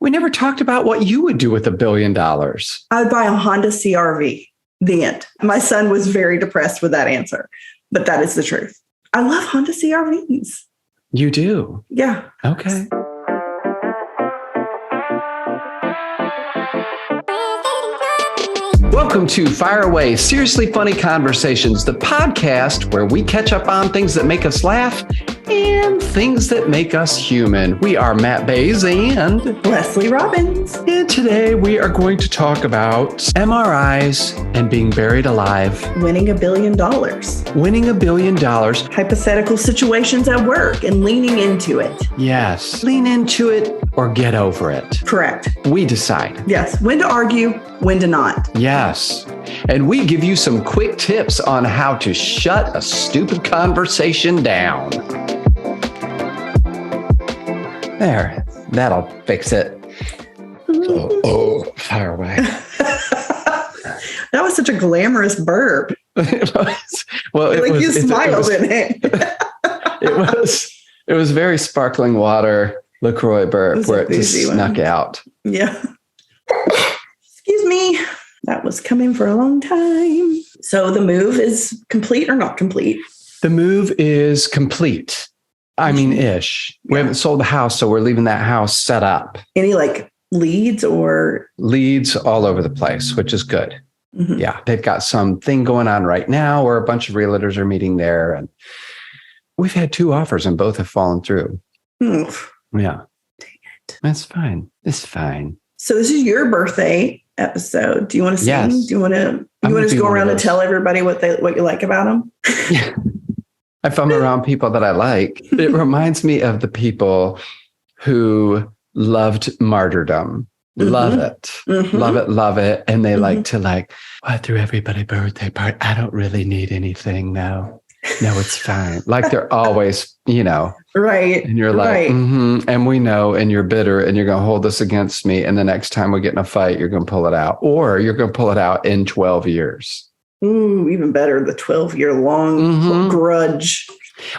We never talked about what you would do with $1 billion. I would buy a Honda CRV. The end. My son was very depressed with that answer, but that is the truth. I love Honda CRVs. You do? Yeah. Okay. Welcome to Fire Away, Seriously Funny Conversations, the podcast where we catch up on things that make us laugh and things that make us human. We are Matt Bays and Leslie Robbins. And today we are going to talk about MRIs and being buried alive. Winning $1 billion. Winning $1 billion. Hypothetical situations at work and leaning into it. Yes. Lean into it or get over it. Correct. We decide. Yes. When to argue, when to not. Yes. And we give you some quick tips on how to shut a stupid conversation down. There, that'll fix it. Fire away. That was such a glamorous burp. It was. Well, you smiled in it. It was very sparkling water LaCroix burp where it just snuck out. Yeah. Excuse me. That was coming for a long time. So the move is complete or not complete? The move is complete. I mean, ish. We haven't sold the house, so we're leaving that house set up. Any leads or? Leads all over the place, which is good. Mm-hmm. Yeah. They've got something going on right now where a bunch of realtors are meeting there. And we've had 2 offers and both have fallen through. Oof. Yeah. Dang it. That's fine. It's fine. So this is your birthday episode. Do you want to sing? Yes. Do you want to just go around and tell everybody what you like about them? Yeah. If I'm around people that I like, it reminds me of the people who loved martyrdom. Mm-hmm. Love it. Mm-hmm. Love it. And they like to I threw everybody birthday party. I don't really need anything now. No, it's fine. Like they're always, Right. And you're like, right. Mm-hmm, and we know, and you're bitter and you're going to hold this against me. And the next time we get in a fight, you're going to pull it out, or you're going to pull it out in 12 years. Ooh, even better. The 12-year long grudge.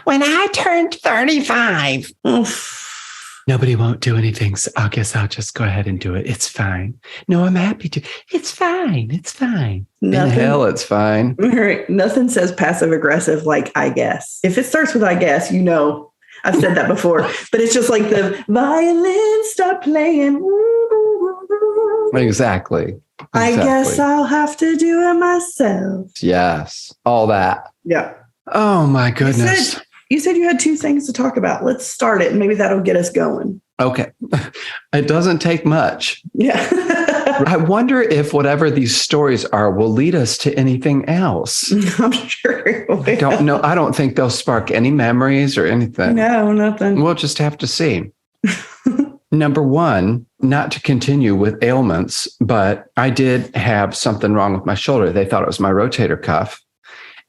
When I turned 35, nobody won't do anything. So I guess I'll just go ahead and do it. It's fine. No, I'm happy to. It's fine. It's fine. Nothing, in hell, it's fine. Right. Nothing says passive aggressive like I guess. If it starts with I guess, I've said that before, but it's just like the violin stop playing. Exactly. I guess I'll have to do it myself. Yes. All that. Yeah. Oh my goodness. You said you had 2 things to talk about. Let's start it and maybe that'll get us going. Okay. It doesn't take much. Yeah. I wonder if whatever these stories are will lead us to anything else. I'm sure it will. I don't know. I don't think they'll spark any memories or anything. No, nothing. We'll just have to see. Number 1, not to continue with ailments, but I did have something wrong with my shoulder. They thought it was my rotator cuff,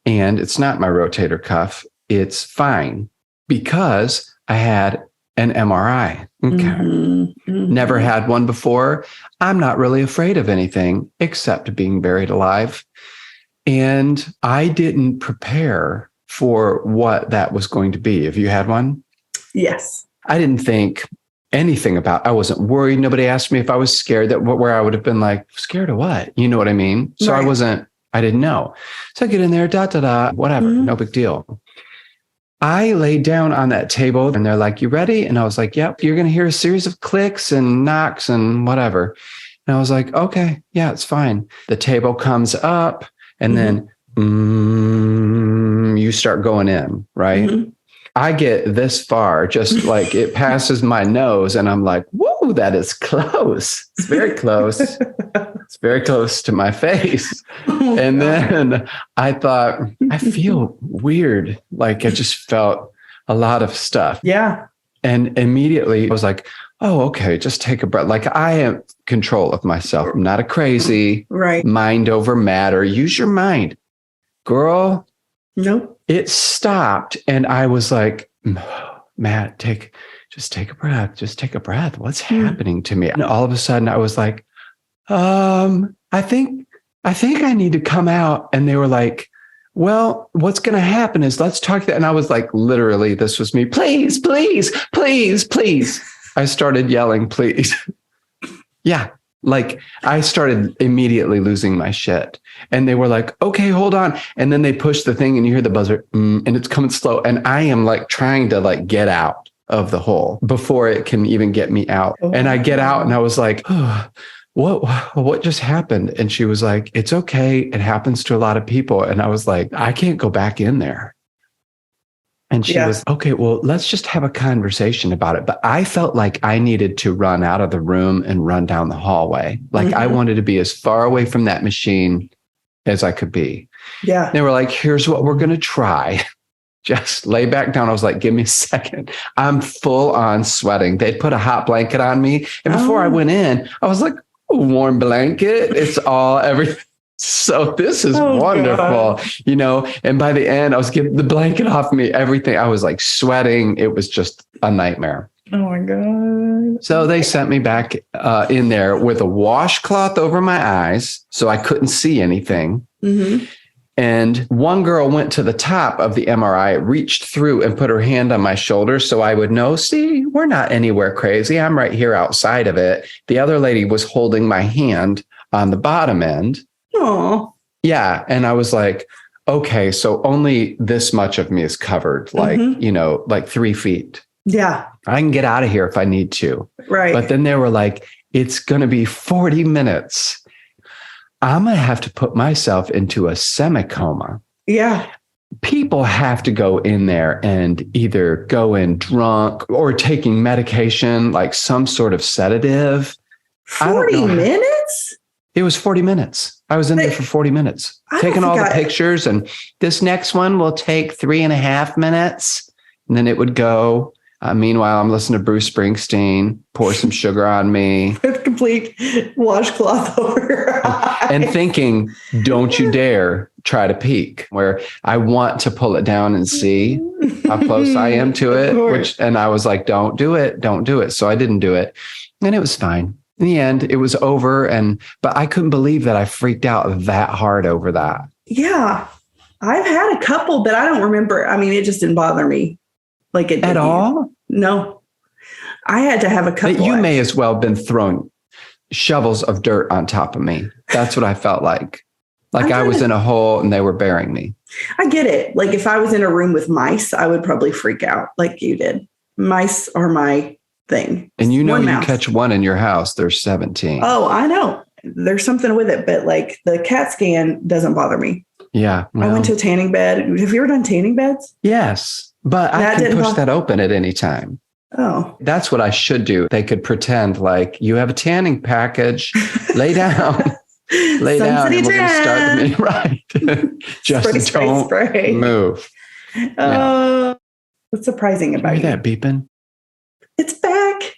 and it's not my rotator cuff. It's fine because I had an MRI. Okay. Mm-hmm. Never had one before. I'm not really afraid of anything except being buried alive. And I didn't prepare for what that was going to be. Have you had one? Yes. I didn't think anything about, I wasn't worried. Nobody asked me if I was scared, where I would have been like, scared of what? You know what I mean? So right. I didn't know. So I get in there, whatever, no big deal. I laid down on that table and they're like, you ready? And I was like, yep, you're going to hear a series of clicks and knocks and whatever. And I was like, okay, yeah, it's fine. The table comes up and then you start going in, right? Mm-hmm. I get this far, just like it passes my nose and I'm like, whoa, that is close. It's very close. It's very close to my face. And then I thought, I feel weird. Like I just felt a lot of stuff. Yeah. And immediately I was like, oh, okay, just take a breath. Like I am control of myself. I'm not a crazy mind over matter. Use your mind. Girl. Nope. It stopped. And I was like, Matt, just take a breath. Just take a breath. What's happening to me? And all of a sudden I was like, I think I need to come out. And they were like, well, what's going to happen is let's talk that. And I was like, literally, this was me. Please, please, please, please. I started yelling, please. Yeah. Like I started immediately losing my shit and they were like, okay, hold on. And then they push the thing and you hear the buzzer and it's coming slow. And I am like trying to like get out of the hole before it can even get me out. Oh. And I get out and I was like, oh, what just happened? And she was like, it's okay. It happens to a lot of people. And I was like, I can't go back in there. And she was, okay, well, let's just have a conversation about it. But I felt like I needed to run out of the room and run down the hallway. Like I wanted to be as far away from that machine as I could be. Yeah. They were like, here's what we're going to try. Just lay back down. I was like, give me a second. I'm full on sweating. They'd put a hot blanket on me. And before I went in, I was like, a warm blanket. It's all everything. So this is wonderful, God. You know, and by the end, I was getting the blanket off me, everything. I was like sweating. It was just a nightmare. Oh my God. So they sent me back in there with a washcloth over my eyes so I couldn't see anything. Mm-hmm. And one girl went to the top of the MRI, reached through and put her hand on my shoulder so I would know, see, we're not anywhere crazy. I'm right here outside of it. The other lady was holding my hand on the bottom end. Oh, yeah. And I was like, okay, so only this much of me is covered, like, you know, like 3 feet. Yeah. I can get out of here if I need to. Right. But then they were like, it's going to be 40 minutes. I'm going to have to put myself into a semi-coma. Yeah. People have to go in there and either go in drunk or taking medication, like some sort of sedative. 40 minutes? It was 40 minutes. I was in there for 40 minutes, taking all the pictures. And this next one will take 3.5 minutes. And then it would go. Meanwhile, I'm listening to Bruce Springsteen, pour some sugar on me. With complete washcloth over your eyes. And thinking, don't you dare try to peek, where I want to pull it down and see how close I am to it. And I was like, don't do it. Don't do it. So I didn't do it. And it was fine. In the end, it was over. But I couldn't believe that I freaked out that hard over that. Yeah. I've had a couple, but I don't remember. I mean, it just didn't bother me. Like it at all? No. I had to have a couple. But you may as well have been throwing shovels of dirt on top of me. That's what I felt like. Like I was in a hole and they were burying me. I get it. Like if I was in a room with mice, I would probably freak out like you did. Mice are my thing. And you know, you catch one in your house, there's 17. Oh, I know. There's something with it, but like the CAT scan doesn't bother me. Yeah. Well, I went to a tanning bed. Have you ever done tanning beds? Yes. But I can push that open at any time. Oh. That's what I should do. They could pretend like you have a tanning package. Lay down. Lay down and we're going to start the meeting. Right. Just don't move. What's surprising about you? Hear that beeping? It's back.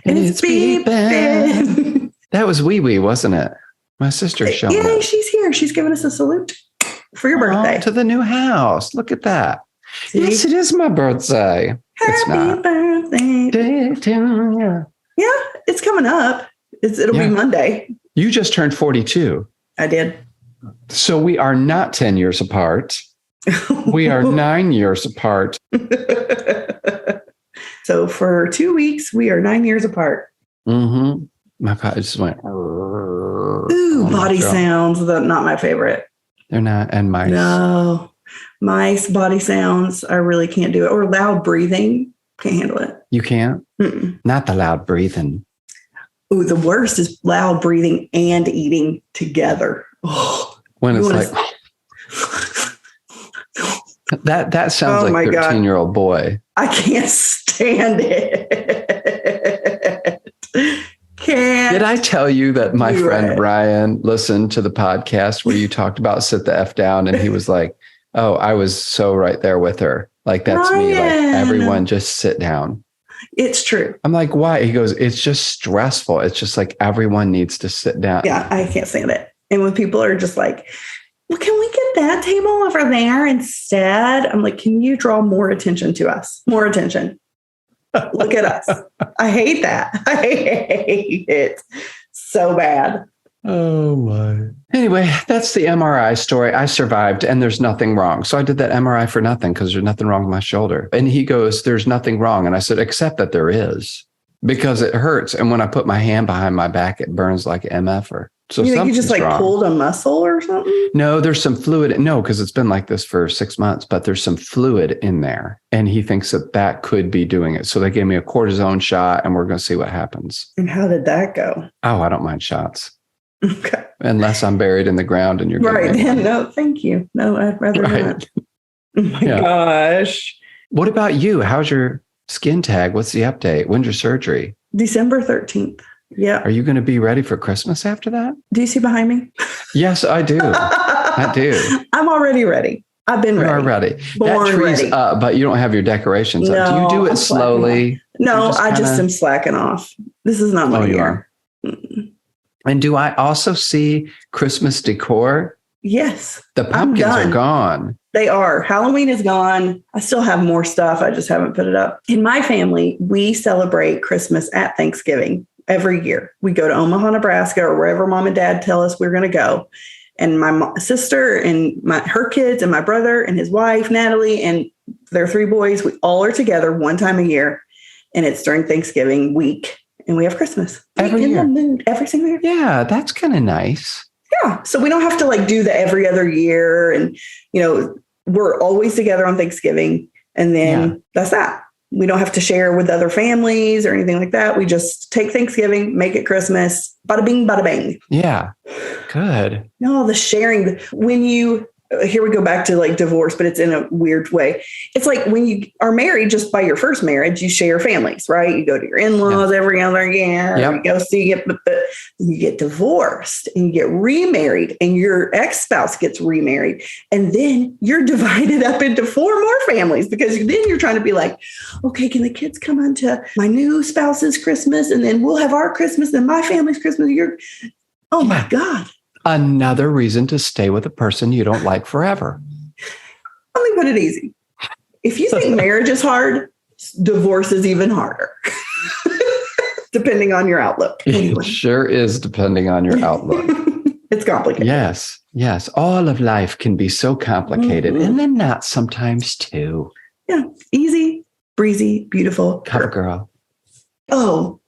And it's beeping. That was Wee Wee, wasn't it? My sister's showing up. Yeah, she's here. She's giving us a salute for your birthday. To the new house. Look at that. See? Yes, it is my birthday. Happy birthday. Yeah, it's coming up. It'll be Monday. You just turned 42. I did. So we are not 10 years apart. We are 9 years apart. So for 2 weeks, we are 9 years apart. Mm-hmm. My God just went. Ooh, body sounds. Not my favorite. They're not. And mice. No. Mice, body sounds. I really can't do it. Or loud breathing. Can't handle it. You can't? Mm-mm. Not the loud breathing. Ooh, the worst is loud breathing and eating together. Oh, when it's like that sounds like 13-year-old boy. I can't stand it. Can't. Did I tell you that my friend Brian listened to the podcast where you talked about sit the F down and he was like, oh, I was so right there with her. Like, that's me. Like, everyone just sit down. It's true. I'm like, why? He goes, it's just stressful. It's just like everyone needs to sit down. Yeah, I can't stand it. And when people are just like, well, can we get that table over there instead? I'm like, can you draw more attention to us? More attention. Look at us. I hate that. I hate it so bad. Oh my. Anyway, that's the MRI story. I survived and there's nothing wrong. So I did that MRI for nothing because there's nothing wrong with my shoulder. And he goes, there's nothing wrong. And I said, except that there is. because it hurts. And when I put my hand behind my back, it burns like MFer. So you think you just something's like wrong. pulled a muscle or something? No, there's some fluid. No, because it's been like this for 6 months, but there's some fluid in there. And he thinks that that could be doing it. So they gave me a cortisone shot and we're going to see what happens. And how did that go? Oh, I don't mind shots. Okay. Unless I'm buried in the ground and you're Right. No, thank you. No, I'd rather not. Oh my gosh. What about you? How's your skin tag? What's the update? When's your surgery? December 13th. Yeah. Are you going to be ready for Christmas after that? Do you see behind me? Yes, I do. I do. I'm already ready. I've been You ready. are ready. Born that tree's ready. up, but you don't have your decorations up. Do No, you do it I'm slowly? No, just I just kinda- am slacking off. This is not my Oh, you year. are. And do I also see Christmas decor? Yes, The pumpkins are done. gone. they are. Halloween is gone. I still have more stuff. I just haven't put it up. In my family, we celebrate Christmas at Thanksgiving every year. We go to Omaha, Nebraska, or wherever mom and dad tell us we're going to go. And my sister and her kids and my brother and his wife, Natalie, and their 3 boys, we all are together one time a year. And it's during Thanksgiving week. And we have Christmas. Every in year. the mood every single year. Yeah, that's kind of nice. Yeah. So we don't have to like do the every other year. And, we're always together on Thanksgiving. And then that's that. We don't have to share with other families or anything like that. We just take Thanksgiving, make it Christmas, bada bing, bada bang. Yeah, good. No, the sharing. Here we go back to like divorce, but it's in a weird way. It's like when you are married, just by your first marriage, you share families, right? You go to your in-laws every other year. Yep. You go see it, but you get divorced and you get remarried and your ex-spouse gets remarried. And then you're divided up into 4 more families because then you're trying to be like, okay, can the kids come onto my new spouse's Christmas? And then we'll have our Christmas and my family's Christmas. Oh my God. Another reason to stay with a person you don't like forever. Let me put it easy. If you think marriage is hard, divorce is even harder, depending on your outlook. Anyway. It sure is, depending on your outlook. It's complicated. Yes. All of life can be so complicated, and then not sometimes too. Yeah. Easy, breezy, beautiful. Cover girl. Oh,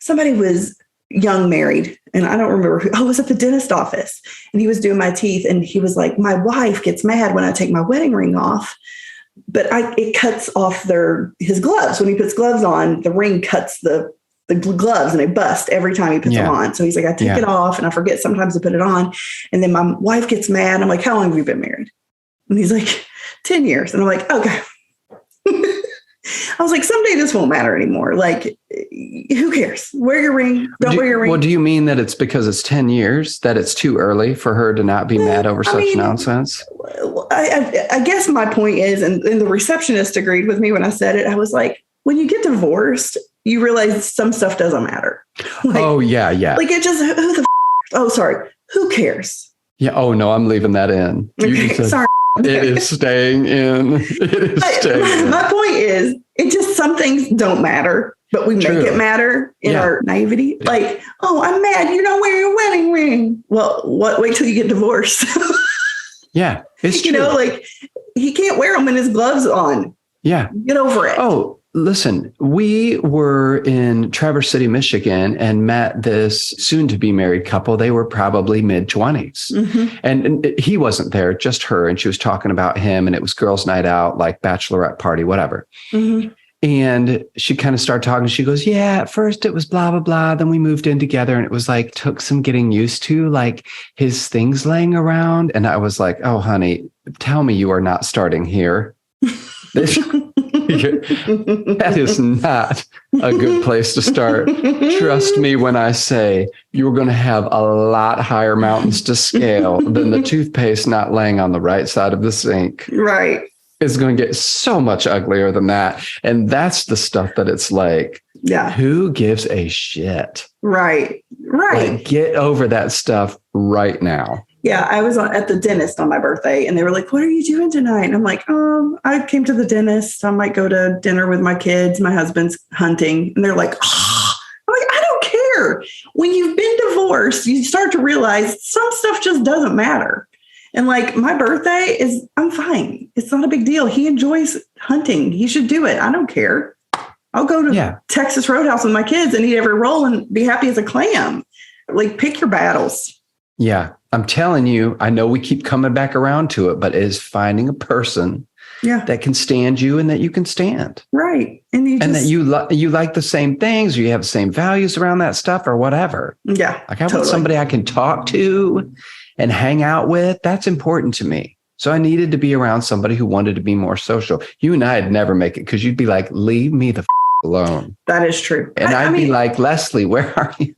somebody was young married, and I don't remember who. I was at the dentist office, and he was doing my teeth, and he was like, my wife gets mad when I take my wedding ring off, but it cuts off his gloves. When he puts gloves on, the ring cuts the gloves and they bust every time he puts them on. So he's like, I take it off and I forget sometimes to put it on. And then my wife gets mad. I'm like, how long have you been married? And he's like, 10 years. And I'm like, okay. I was like, someday this won't matter anymore. Like, who cares? Wear your ring. Don't wear your ring. Well, do you mean that it's because it's 10 years that it's too early for her to not be mad over such nonsense? I guess my point is, and the receptionist agreed with me when I said it. I was like, when you get divorced, you realize some stuff doesn't matter. Like, Like it just, who cares? Yeah. Oh, no, I'm leaving that in. Sorry. It is staying in. My point is, some things don't matter, but we make it matter in our naivety. Like, oh, I'm mad. You don't wear your wedding ring. Well, wait till you get divorced. Yeah, it's true. Like he can't wear them in his gloves on. Yeah. Get over it. Oh, listen, we were in Traverse City, Michigan, and met this soon to be married couple. They were probably mid-20s. Mm-hmm. And he wasn't there, just her. And she was talking about him, and it was girls' night out, like bachelorette party, whatever. Mm-hmm. And she kind of started talking. She goes, yeah, at first it was blah, blah, blah. Then we moved in together, and it was like, took some getting used to, like his things laying around. And I was like, oh, honey, tell me you are not starting here. That is not a good place to start. Trust me when I say you're going to have a lot higher mountains to scale than the toothpaste not laying on the right side of the sink. Right. It's going to get so much uglier than that. And that's the stuff that it's like, who gives a shit? Right. Like, get over that stuff right now. Yeah, I was at the dentist on my birthday, and they were like, what are you doing tonight? And I'm like, I came to the dentist. I might go to dinner with my kids. My husband's hunting. And they're like, I'm like, I don't care. When you've been divorced, you start to realize some stuff just doesn't matter. And like, my birthday I'm fine. It's not a big deal. He enjoys hunting. He should do it. I don't care. I'll go to Texas Roadhouse with my kids and eat every roll and be happy as a clam. Like, pick your battles. Yeah. I'm telling you, I know we keep coming back around to it, but it is finding a person that can stand you and that you can stand. Right. And that you like the same things, or you have the same values around that stuff or whatever. Yeah. Like, I want somebody I can talk to and hang out with. That's important to me. So I needed to be around somebody who wanted to be more social. You and I'd never make it because you'd be like, leave me the alone. That is true. And I'd be like, Leslie, where are you?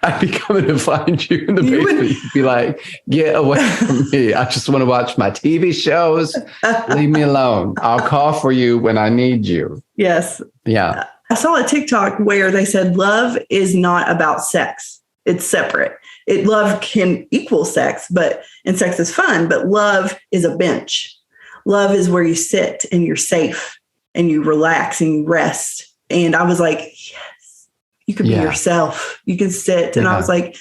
I'd be coming to find you in the basement. You'd be like, get away from me. I just want to watch my TV shows. Leave me alone. I'll call for you when I need you. Yes. Yeah. I saw a TikTok where they said love is not about sex. It's separate. Love can equal sex, and sex is fun, but love is a bench. Love is where you sit and you're safe and you relax and you rest. And I was like, yes, you can be yourself. You can sit. And I was like,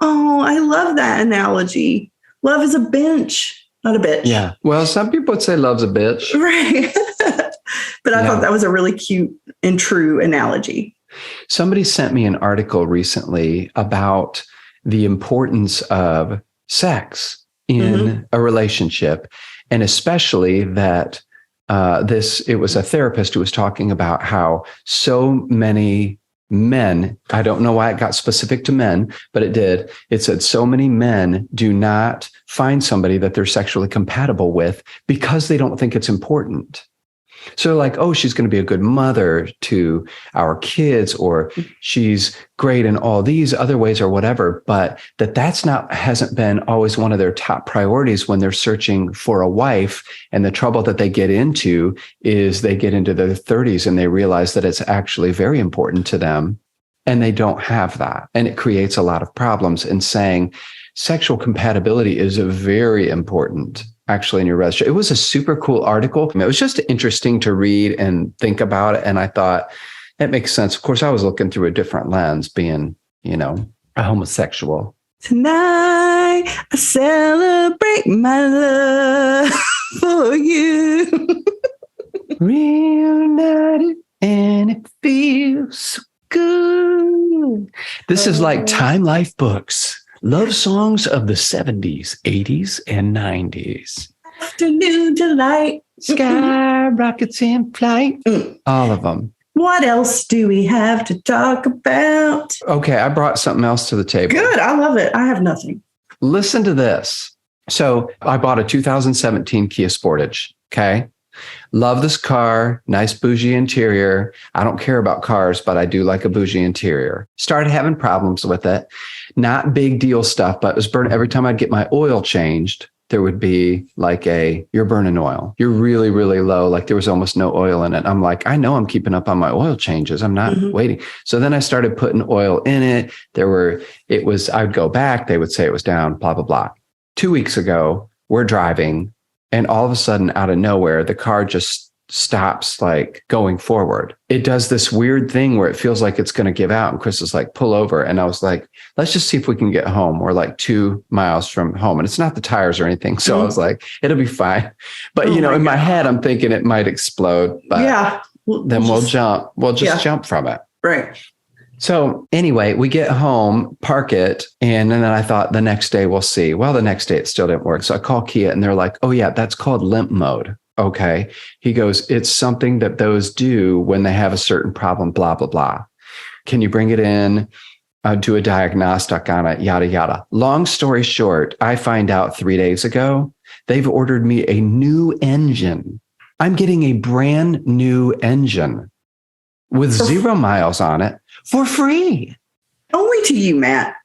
oh, I love that analogy. Love is a bench, not a bitch. Yeah. Well, some people would say love's a bitch. Right. But I thought that was a really cute and true analogy. Somebody sent me an article recently about the importance of sex in a relationship, and especially that it was a therapist who was talking about how so many men, I don't know why it got specific to men, but it did. It said so many men do not find somebody that they're sexually compatible with because they don't think it's important. So like, oh, she's going to be a good mother to our kids, or she's great in all these other ways or whatever, but hasn't been always one of their top priorities when they're searching for a wife. And the trouble that they get into is they get into their 30s and they realize that it's actually very important to them, and they don't have that. And it creates a lot of problems. And saying sexual compatibility is very important actually in your relationship. It was a super cool article. It was just interesting to read and think about it. And I thought that makes sense. Of course, I was looking through a different lens, being, a homosexual. Tonight, I celebrate my love for you. Reunited, and it feels so good. This is like Time Life books. Love songs of the 70s, 80s, and 90s. Afternoon delight. Sky rockets in flight. All of them. What else do we have to talk about? Okay, I brought something else to the table. Good. I love it. I have nothing. Listen to this. So I bought a 2017 Kia Sportage. Okay. Love this car. Nice bougie interior. I don't care about cars, but I do like a bougie interior. Started having problems with it. Not big deal stuff, but it was burning. Every time I'd get my oil changed, there would be like you're burning oil. You're really, really low. Like there was almost no oil in it. I'm like, I know I'm keeping up on my oil changes. I'm not waiting. So then I started putting oil in it. I would go back. They would say it was down, blah, blah, blah. 2 weeks ago, we're driving, and all of a sudden out of nowhere, the car just stops like going forward. It does this weird thing where it feels like it's going to give out. And Chris is like, pull over. And I was like, let's just see if we can get home. We're like 2 miles from home, and it's not the tires or anything. So I was like, it'll be fine. But, in my head, I'm thinking it might explode. But we'll jump. We'll just jump from it. Right. So anyway, we get home, park it. And then I thought the next day we'll see. Well, the next day it still didn't work. So I call Kia and they're like, oh yeah, that's called limp mode. Okay. He goes, it's something that those do when they have a certain problem, blah, blah, blah. Can you bring it in, do a diagnostic on it, yada, yada. Long story short, I find out 3 days ago, they've ordered me a new engine. I'm getting a brand new engine with 0 miles on it for free. Only to you, Matt.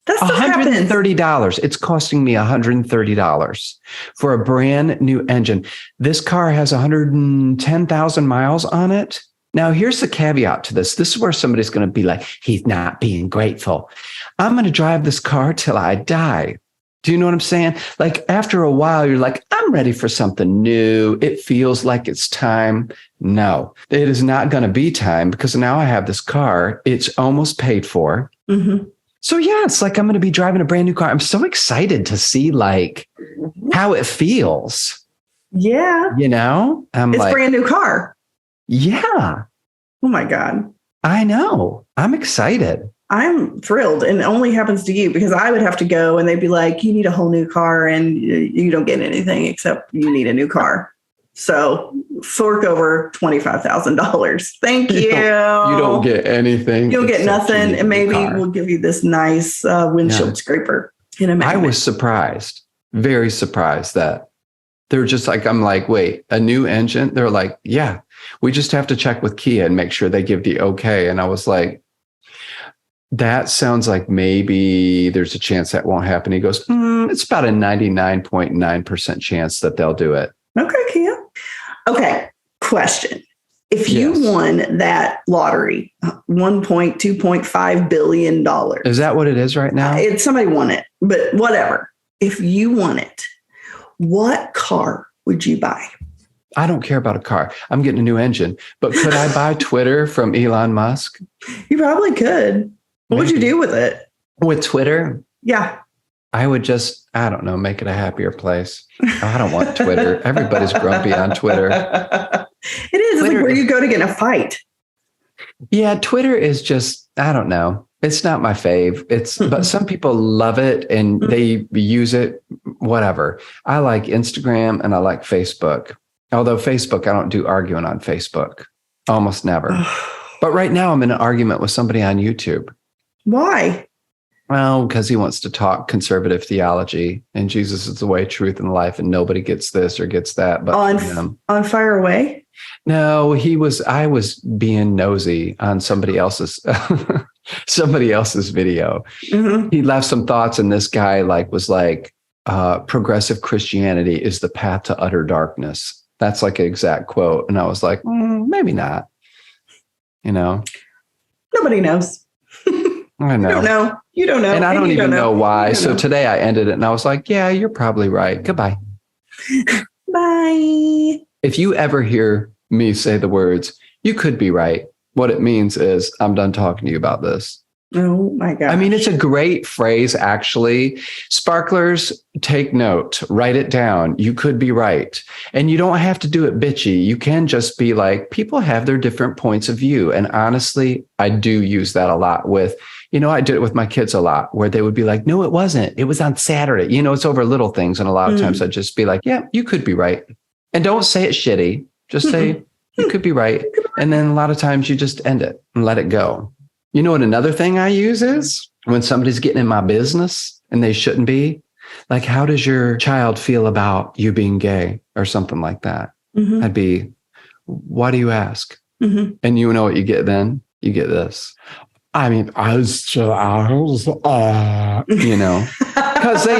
That stuff happens. $130. It's costing me $130 for a brand new engine. This car has 110,000 miles on it. Now, here's the caveat to this. This is where somebody's going to be like, he's not being grateful. I'm going to drive this car till I die. Do you know what I'm saying? Like after a while, you're like, I'm ready for something new. It feels like it's time. No, it is not going to be time because now I have this car. It's almost paid for. Mm-hmm. So yeah, it's like I'm going to be driving a brand new car. I'm so excited to see like how it feels. Yeah. It's like, brand new car. Yeah. Oh my God. I know. I'm excited. I'm thrilled. And it only happens to you because I would have to go and they'd be like, you need a whole new car and you don't get anything except you need a new car. So fork over $25,000. Thank you. You don't get anything. You'll get nothing. And maybe we'll give you this nice windshield scraper in a minute. I was surprised, very surprised that they're just like, I'm like, wait, a new engine? They're like, yeah, we just have to check with Kia and make sure they give the okay. And I was like, that sounds like maybe there's a chance that won't happen. He goes, it's about a 99.9% chance that they'll do it. Okay, Kia. Okay, question. If you won that lottery, $2.5 billion. Is that what it is right now? Somebody won it, but whatever. If you won it, what car would you buy? I don't care about a car. I'm getting a new engine. But could I buy Twitter from Elon Musk? You probably could. What would you do with it? With Twitter? Yeah. I would just, I don't know, make it a happier place. I don't want Twitter. Everybody's grumpy on Twitter. It is. It's like where you go to get in a fight. Yeah, Twitter is just, I don't know. It's not my fave. But some people love it and they use it, whatever. I like Instagram and I like Facebook. Although Facebook, I don't do arguing on Facebook. Almost never. But right now I'm in an argument with somebody on YouTube. Why? Well, because he wants to talk conservative theology and Jesus is the way, truth, and life, and nobody gets this or gets that. But on Fire Away? No, I was being nosy on somebody else's video. Mm-hmm. He left some thoughts, and this guy was like, progressive Christianity is the path to utter darkness. That's like an exact quote. And I was like, maybe not. Nobody knows. I know. You don't know. And I don't even know why. So today I ended it and I was like, yeah, you're probably right. Goodbye. Bye. If you ever hear me say the words, you could be right, what it means is I'm done talking to you about this. Oh my God. I mean, it's a great phrase, actually. Sparklers, take note, write it down. You could be right. And you don't have to do it bitchy. You can just be like, people have their different points of view. And honestly, I do use that a lot with, I did it with my kids a lot where they would be like, no, it wasn't. It was on Saturday. It's over little things. And a lot of times I'd just be like, yeah, you could be right. And don't say it shitty. Just say, you could be right. And then a lot of times you just end it and let it go. You know what another thing I use is when somebody's getting in my business and they shouldn't be, like, how does your child feel about you being gay or something like that? Mm-hmm. I'd be, why do you ask? Mm-hmm. And you know what you get then? You get this. I mean, because they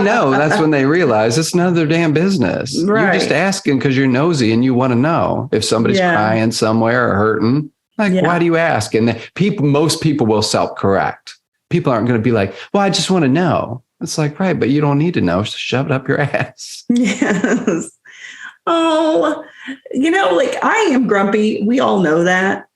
know that's when they realize it's none of their damn business. Right. You're just asking because you're nosy and you want to know if somebody's crying somewhere or hurting. Why do you ask? And most people will self-correct. People aren't going to be like, well, I just want to know. It's like, right, but you don't need to know. Just shove it up your ass. Yes. Oh, I am grumpy. We all know that.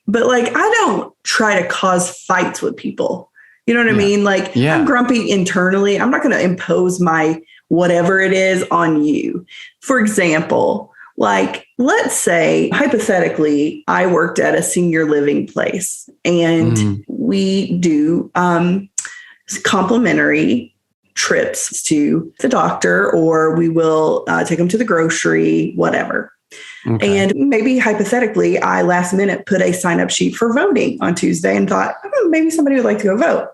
But I don't try to cause fights with people. You know what I mean? I'm grumpy internally. I'm not going to impose my whatever it is on you. For example, let's say, hypothetically, I worked at a senior living place and we do complimentary trips to the doctor, or we will take them to the grocery, whatever. Okay. And maybe hypothetically, I last minute put a sign up sheet for voting on Tuesday and thought, maybe somebody would like to go vote.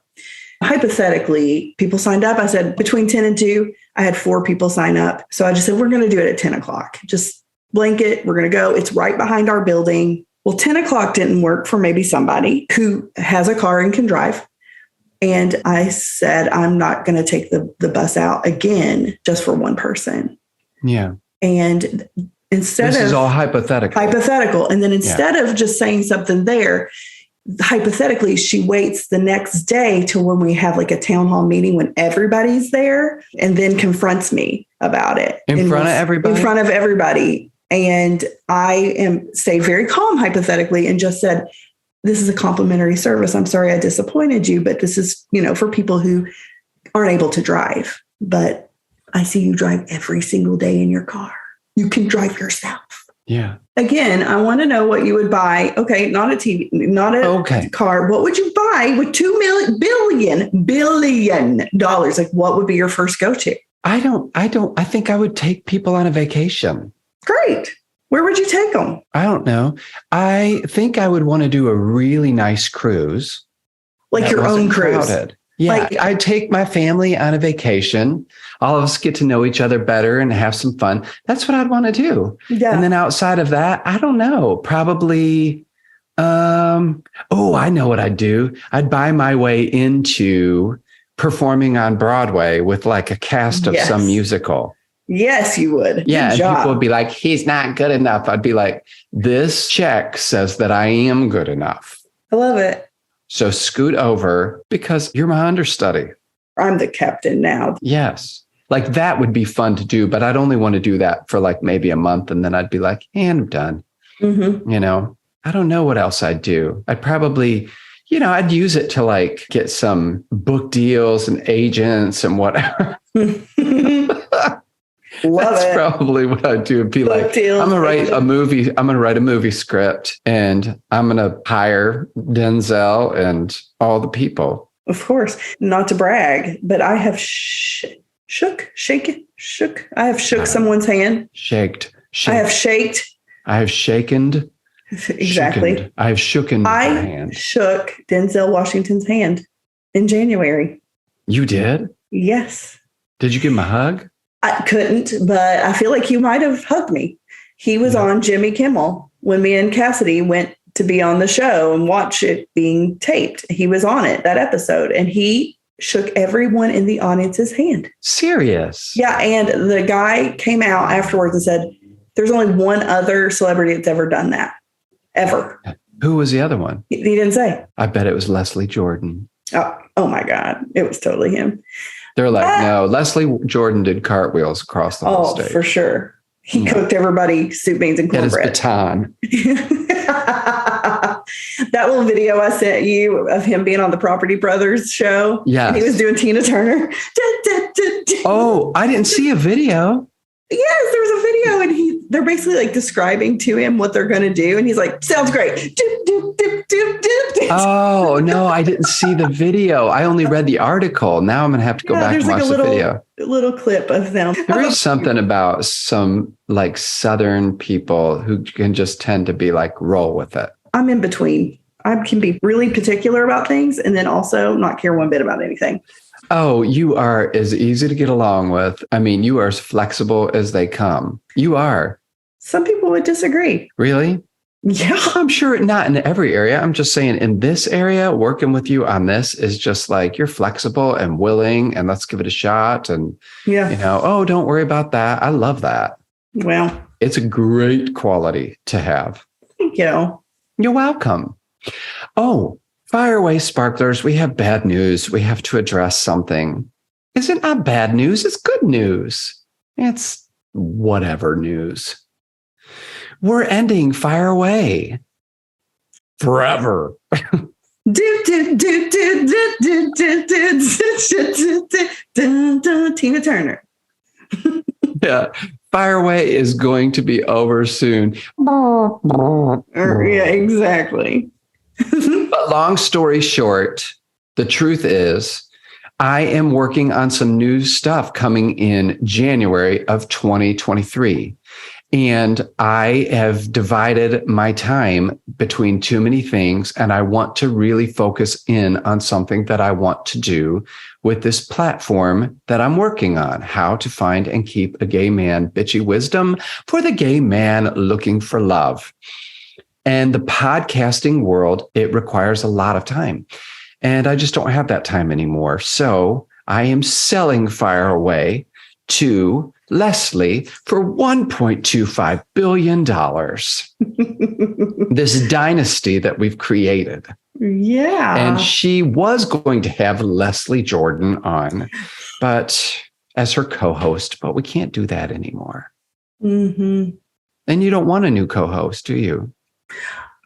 Hypothetically, people signed up. I said between 10 and 2, I had 4 people sign up. So I just said, we're going to do it at 10 o'clock. Just blanket. We're going to go. It's right behind our building. Well, 10 o'clock didn't work for maybe somebody who has a car and can drive. And I said, I'm not going to take the bus out again just for one person. Yeah. And this is all hypothetical. And then instead of just saying something there, hypothetically, she waits the next day till when we have a town hall meeting when everybody's there and then confronts me about it. In front of everybody. And I stayed very calm hypothetically and just said, this is a complimentary service. I'm sorry I disappointed you, but this is, for people who aren't able to drive. But I see you drive every single day in your car. You can drive yourself. Yeah. Again, I want to know what you would buy. Okay, not a TV, not a car. What would you buy with $2 billion? Like, what would be your first go-to? I think I would take people on a vacation. Great. Where would you take them? I don't know. I think I would want to do a really nice cruise. Like your own cruise. Crowded. Yeah, I'd take my family on a vacation. All of us get to know each other better and have some fun. That's what I'd want to do. Yeah. And then outside of that, I don't know, probably, I know what I'd do. I'd buy my way into performing on Broadway with like a cast of some musical. Yes, you would. Yeah. And people would be like, he's not good enough. I'd be like, this check says that I am good enough. I love it. So scoot over because you're my understudy. I'm the captain now. Yes. Like that would be fun to do, but I'd only want to do that for like maybe a month. And then I'd be like, and I'm done. Mm-hmm. You know, I don't know what else I'd do. I'd probably, I'd use it to like get some book deals and agents and whatever. That's probably what I'd do. It'd be like, I'm gonna write a movie script and I'm gonna hire Denzel and all the people. Of course, not to brag, but I have shook. I have shook someone's hand. Shaked. I have shaked. I have shaken. Exactly. Shookened. I have shooken my hand. I shook Denzel Washington's hand in January. You did? Yes. Did you give him a hug? I couldn't, but I feel like you might have hugged me. He was on Jimmy Kimmel when me and Cassidy went to be on the show and watch it being taped. He was on it, that episode, and he shook everyone in the audience's hand. Serious? Yeah, and the guy came out afterwards and said, there's only one other celebrity that's ever done that, ever. Who was the other one? He didn't say. I bet it was Leslie Jordan. Oh my God, it was totally him. They're like, no, Leslie Jordan did cartwheels across the whole stage. For sure. He cooked everybody soup, beans, and cornbread. His baton. That little video I sent you of him being on the Property Brothers show. Yeah. He was doing Tina Turner. Oh, I didn't see a video. Yes, there was a video and they're basically like describing to him what they're going to do. And he's like, sounds great. Oh, no, I didn't see the video. I only read the article. Now I'm going to have to go back and watch the video. Little clip of them. There is something about some like Southern people who can just tend to be like, roll with it. I'm in between. I can be really particular about things and then also not care one bit about anything. Oh, you are as easy to get along with. I mean, you are as flexible as they come. You are. Some people would disagree. Really? Yeah. I'm sure not in every area. I'm just saying in this area, working with you on this is just like you're flexible and willing and let's give it a shot. And, don't worry about that. I love that. Well, it's a great quality to have. Thank you. You're welcome. Oh, fire away, sparklers. We have bad news. We have to address something. Is it not bad news? It's good news. It's whatever news. We're ending Fire Away forever. Tina Turner. Yeah. Fire Away is going to be over soon. Yeah, exactly. But long story short, the truth is, I am working on some new stuff coming in January of 2023. And I have divided my time between too many things. And I want to really focus in on something that I want to do with this platform that I'm working on, how to find and keep a gay man bitchy wisdom for the gay man looking for love. And the podcasting world, it requires a lot of time. And I just don't have that time anymore. So I am selling Fire Away to Leslie for $1.25 billion. This dynasty that we've created. Yeah. And she was going to have Leslie Jordan on, but as her co-host, but we can't do that anymore. Mm-hmm. And you don't want a new co-host, do you?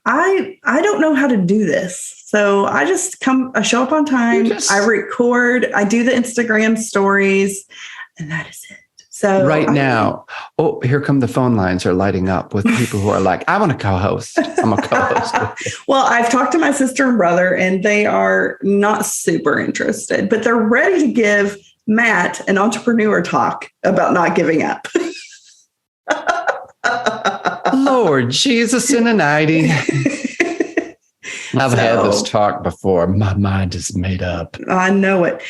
I don't know how to do this. So I show up on time. I record, I do the Instagram stories, and that is it. So right now, here come the phone lines are lighting up with people who are like, I want to co-host. I'm a co-host. Well, I've talked to my sister and brother, and they are not super interested, but they're ready to give Matt an entrepreneur talk about not giving up. Lord Jesus in a 90. I've had this talk before. My mind is made up. I know it.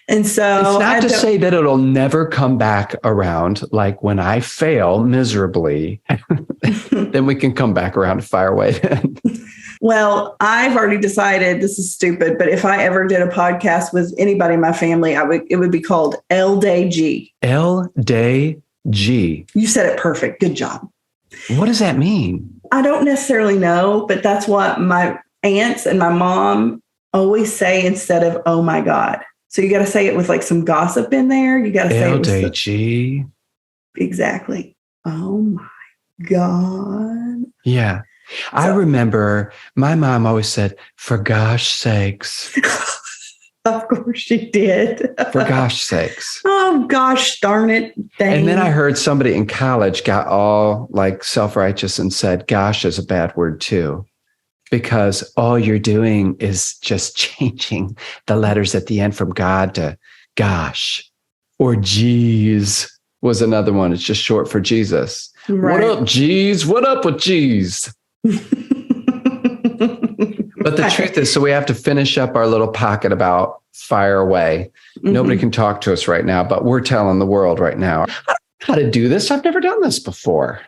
And so it's not to say that it'll never come back around. Like when I fail miserably, then we can come back around to fire away then. Well, I've already decided, this is stupid, but if I ever did a podcast with anybody in my family, it would be called L Day G. L Day G. You said it perfect. Good job. What does that mean? I don't necessarily know, but that's what my aunts and my mom always say instead of, oh my God. So you got to say it with like some gossip in there. You got to say L-D-G. Exactly. Oh my God. Yeah. I remember my mom always said, for gosh sakes. Of course she did. For gosh sakes. Oh gosh, darn it. Dang. And then I heard somebody in college got all like self-righteous and said, gosh is a bad word too. Because all you're doing is just changing the letters at the end from God to gosh. Or geez was another one. It's just short for Jesus. Right. What up, geez? What up with geez? But the truth is, so we have to finish up our little pocket about fire away. Mm-hmm. Nobody can talk to us right now, but we're telling the world right now, I don't know how to do this. I've never done this before.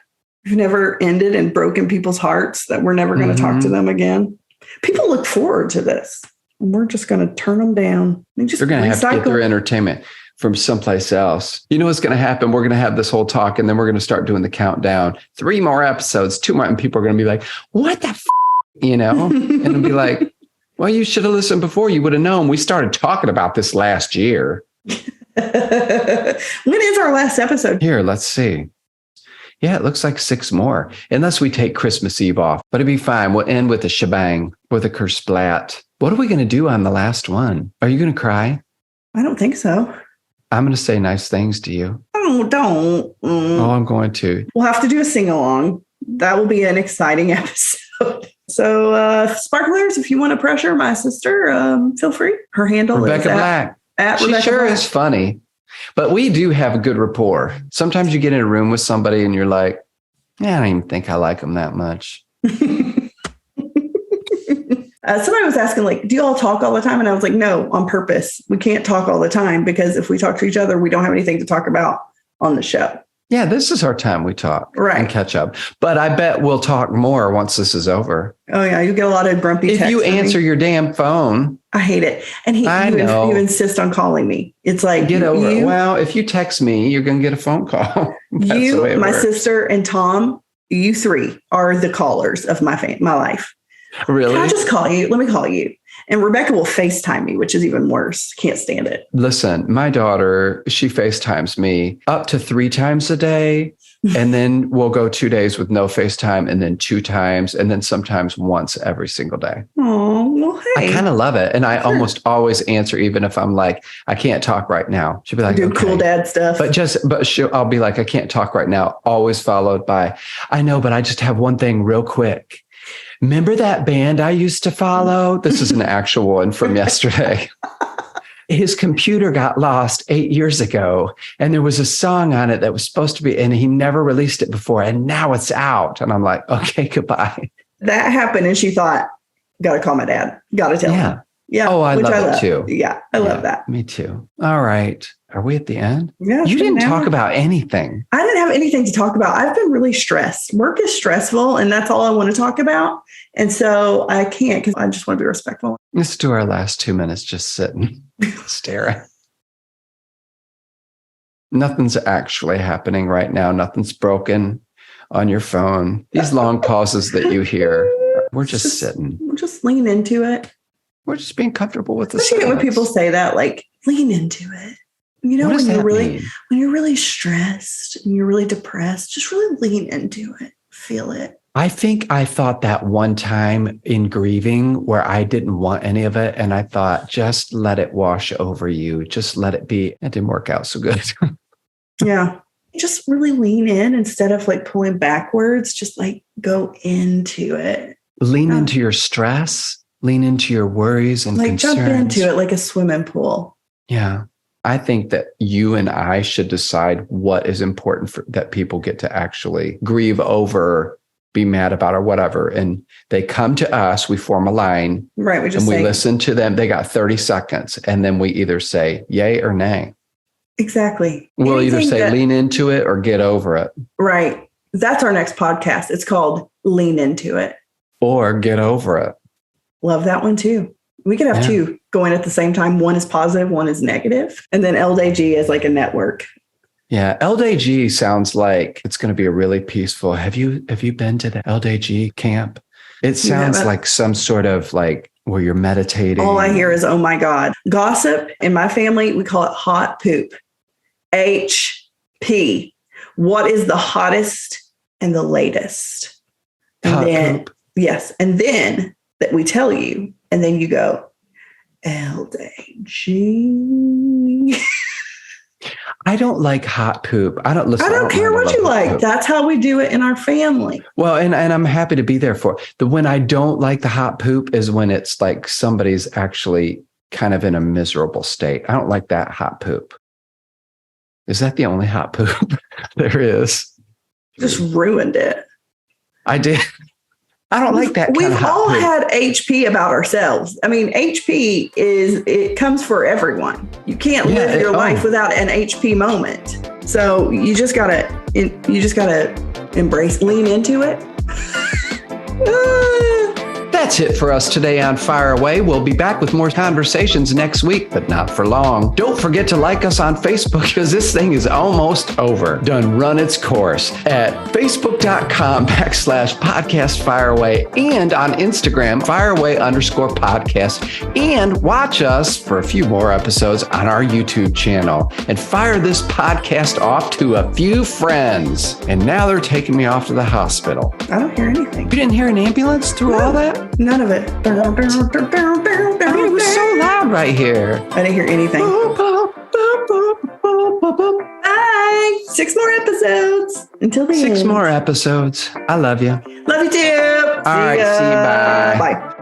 You've never ended and broken people's hearts that we're never going to talk to them again. People look forward to this. And we're just going to turn them down. They're going to have to get their entertainment from someplace else. You know what's going to happen? We're going to have this whole talk and then we're going to start doing the countdown. 3 more episodes, 2 more. And people are going to be like, what the you know? And it'll be like, well, you should have listened before. You would have known. We started talking about this last year. When is our last episode? Here, let's see. Yeah, it looks like 6 more, unless we take Christmas Eve off. But it'd be fine. We'll end with a shebang, with a kersplat. What are we going to do on the last one? Are you going to cry? I don't think so. I'm going to say nice things to you. Oh, don't. Oh, I'm going to. We'll have to do a sing-along. That will be an exciting episode. So, Sparklers, if you want to pressure my sister, feel free. Her handle Rebecca is Black. At she Rebecca sure Black. is funny. But we do have a good rapport. Sometimes you get in a room with somebody and you're like, yeah, I don't even think I like them that much. Somebody was asking, like, do you all talk all the time? And I was like, no, on purpose. We can't talk all the time because if we talk to each other, we don't have anything to talk about on the show. Yeah, this is our time we talk and catch up. But I bet we'll talk more once this is over. Oh, yeah. You get a lot of grumpy texts. If you answer your damn phone. I hate it. And you insist on calling me. It's like, get over it. Well, if you text me, you're going to get a phone call. You, my sister, and Tom, you 3 are the callers of my life. Really? Can I just call you? Let me call you. And Rebecca will FaceTime me, which is even worse. Can't stand it. Listen, my daughter, she FaceTimes me up to 3 times a day. And then we'll go 2 days with no FaceTime and then 2 times and then sometimes once every single day. Oh, well, hey. I kind of love it. And I almost always answer, even if I'm like, I can't talk right now. She'll be like, do cool dad stuff. I'll be like, I can't talk right now. Always followed by, I know, but I just have one thing real quick. Remember that band I used to follow? This is an actual one from yesterday. His computer got lost 8 years ago, and there was a song on it that was supposed to be, and he never released it before, and now it's out. And I'm like, okay, goodbye. That happened, and she thought, got to call my dad. Got to tell him. Yeah. Oh, I love it too. Yeah, I love that. Me too. All right. Are we at the end? Yeah. You didn't talk about anything. I didn't have anything to talk about. I've been really stressed. Work is stressful, and that's all I want to talk about. And so I can't because I just want to be respectful. Let's do our last 2 minutes just sitting, staring. Nothing's actually happening right now. Nothing's broken on your phone. These long pauses that you hear, we're just sitting. We're just leaning into it. We're just being comfortable with the silence. When people say that, like, lean into it. You know, when you're really stressed and you're really depressed, just really lean into it. Feel it. I think I thought that one time in grieving where I didn't want any of it. And I thought, just let it wash over you. Just let it be. It didn't work out so good. Yeah. just really lean in instead of like pulling backwards, just like go into it. Lean into your stress, lean into your worries and like concerns. Jump into it like a swimming pool. Yeah. I think that you and I should decide what is important that people get to actually grieve over, be mad about, or whatever. And they come to us, we form a line. Right. We listen to them. They got 30 seconds. And then we either say yay or nay. Exactly. We'll either say lean into it or get over it. Right. That's our next podcast. It's called Lean Into It. Or get over it. Love that one too. We could have two going at the same time. One is positive, one is negative. And then LDG is like a network. Yeah. LDG sounds like it's going to be a really peaceful. Have you been to the LDG camp? It sounds like some sort of like where you're meditating. All I hear is, oh my God. Gossip in my family, we call it hot poop. HP. What is the hottest and the latest? And hot then, poop. Yes. And then that we tell you, and then you go, LDG. I don't like hot poop. I don't care what you like. Poop. That's how we do it in our family. Well, and I'm happy to be there for it. When I don't like the hot poop is when it's like somebody's actually kind of in a miserable state. I don't like that hot poop. Is that the only hot poop there is? Just ruined it. I did. I don't like that. We've all had HP about ourselves. I mean, HP it comes for everyone. You can't live your life without an HP moment. So you just gotta embrace, lean into it. That's it for us today on Fire Away. We'll be back with more conversations next week, but not for long. Don't forget to like us on Facebook because this thing is almost over. Done run its course at facebook.com/podcast Fireaway and on Instagram, Fireaway_podcast. And watch us for a few more episodes on our YouTube channel and fire this podcast off to a few friends. And now they're taking me off to the hospital. I don't hear anything. You didn't hear an ambulance through all that? None of it. I mean, it was so loud right here. I didn't hear anything. Bye. 6 more episodes. Until the end. 6 more episodes. I love you. Love you too. All right. See you. Bye. Bye.